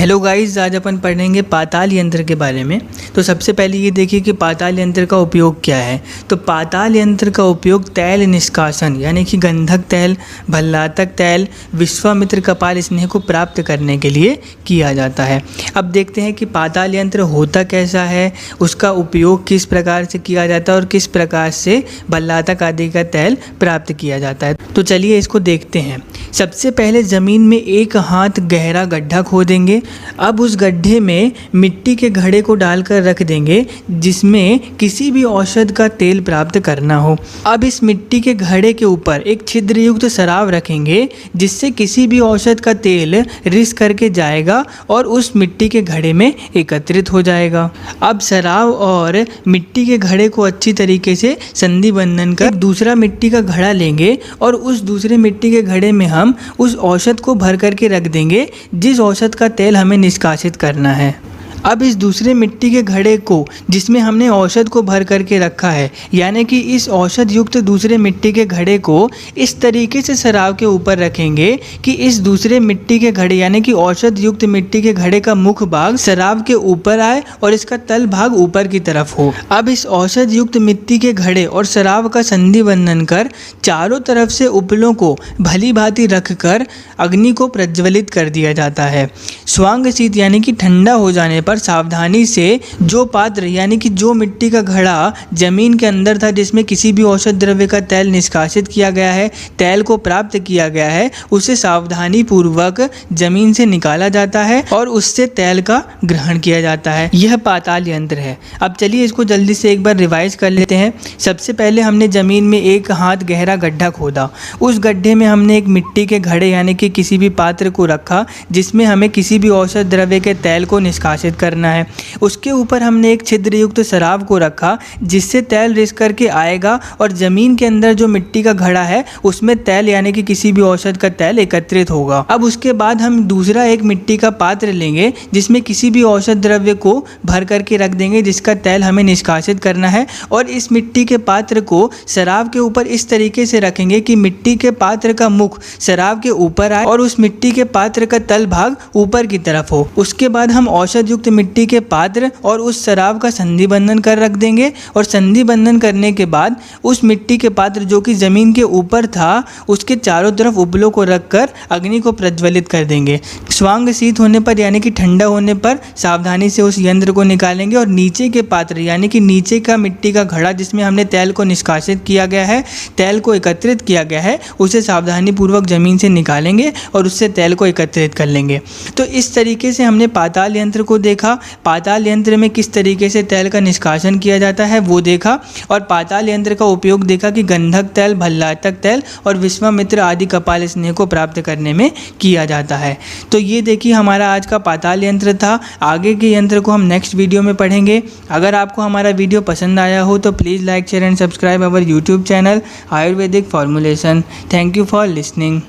Hello guys, आज अपन पढ़ेंगे पाताल यंत्र के बारे में। तो सबसे पहले ये देखिए कि पाताल यंत्र का उपयोग क्या है। तो पाताल यंत्र का उपयोग तैल निष्कासन यानी कि गंधक तैल, भल्लातक तैल, विश्वामित्र कपाल स्नेह को प्राप्त करने के लिए किया जाता है। अब देखते हैं कि पाताल यंत्र होता कैसा है, उसका उपयोग किस प्रकार से किया जाता है और किस प्रकार से भल्लातक आदि का तैल प्राप्त किया जाता है। तो चलिए इसको देखते हैं। सबसे पहले ज़मीन में 1 हाथ गहरा गड्ढा खोदेंगे। अब उस गड्ढे में मिट्टी के घड़े को डालकर रख देंगे जिसमें किसी भी औषध का तेल प्राप्त करना हो। अब इस मिट्टी के घड़े के ऊपर एक छिद्रयुक्त सराव रखेंगे जिससे किसी भी औषध का तेल रिस करके जाएगा और उस मिट्टी के घड़े में एकत्रित हो जाएगा। अब सराव और मिट्टी के घड़े को अच्छी तरीके से संधि बंधन कर दूसरा मिट्टी का घड़ा लेंगे और उस दूसरे मिट्टी के घड़े में हम उस औषध को भर करके रख देंगे जिस औषध का तेल हमें निष्कासित करना है। अब इस दूसरे मिट्टी के घड़े को जिसमें हमने औषध को भर करके रखा है यानी कि इस औषध युक्त दूसरे मिट्टी के घड़े को इस तरीके से सराव के ऊपर रखेंगे कि इस दूसरे मिट्टी के घड़े यानी कि औषध युक्त मिट्टी के घड़े का मुख भाग सराव के ऊपर आए और इसका तल भाग ऊपर की तरफ हो। अब इस औषध युक्त मिट्टी के घड़े और सराव का संधि बंधन कर चारों तरफ से उपलों को भली भांति रख कर अग्नि को प्रज्वलित कर दिया जाता है। स्वांग शीत यानी कि ठंडा हो जाने पर सावधानी से जो पात्र यानी कि जो मिट्टी का घड़ा जमीन के अंदर था जिसमें किसी भी औषध द्रव्य का तेल निष्कासित किया गया है, तेल को प्राप्त किया गया है, उसे सावधानी पूर्वक जमीन से निकाला जाता है और उससे तेल का ग्रहण किया जाता है। यह पाताल यंत्र है। अब चलिए इसको जल्दी से एक बार रिवाइज कर लेते हैं। सबसे पहले हमने जमीन में 1 हाथ गहरा गड्ढा खोदा। उस गड्ढे में हमने एक मिट्टी के घड़े यानी कि किसी भी पात्र को रखा जिसमें हमें किसी भी औषध द्रव्य के तेल को निष्कासित करना है। उसके ऊपर हमने एक छिद्रयुक्त सराव को रखा जिससे तेल रिस करके आएगा और जमीन के अंदर जो मिट्टी का घड़ा है उसमें तेल यानी कि किसी भी औषध का तेल एकत्रित होगा। अब उसके बाद हम दूसरा एक मिट्टी का पात्र लेंगे जिसमें किसी भी औषध द्रव्य को भर करके रख देंगे जिसका तेल हमें निष्कासित करना है और इस मिट्टी के पात्र को सराव के ऊपर इस तरीके से रखेंगे कि मिट्टी के पात्र का मुख सराव के ऊपर आए और उस मिट्टी के पात्र का तल भाग ऊपर की तरफ हो। उसके बाद हम औषध युक्त मिट्टी के पात्र और उस सराव का संधि बंधन कर रख देंगे और संधि बंधन करने के बाद उस मिट्टी के पात्र जो कि जमीन के ऊपर था उसके चारों तरफ उपलों को रखकर अग्नि को प्रज्वलित कर देंगे। स्वांग शीत होने पर यानी कि ठंडा होने पर सावधानी से उस यंत्र को निकालेंगे और नीचे के पात्र यानी कि नीचे का मिट्टी का घड़ा जिसमें हमने तेल को निष्कासित किया गया है, तेल को एकत्रित किया गया है, उसे सावधानी पूर्वक जमीन से निकालेंगे और उससे तेल को एकत्रित कर लेंगे। तो इस तरीके से हमने पाताल यंत्र को देखा। पाताल यंत्र में किस तरीके से तेल का निष्कासन किया जाता है वो देखा और पाताल यंत्र का उपयोग देखा कि गंधक तैल, भल्लातक तैल और विश्वामित्र आदि कपाल स्नेह को प्राप्त करने में किया जाता है। तो ये देखिए हमारा आज का पाताल यंत्र था। आगे के यंत्र को हम नेक्स्ट वीडियो में पढ़ेंगे। अगर आपको हमारा वीडियो पसंद आया हो तो please like, share and subscribe our YouTube channel Ayurvedic formulation. Thank you for listening.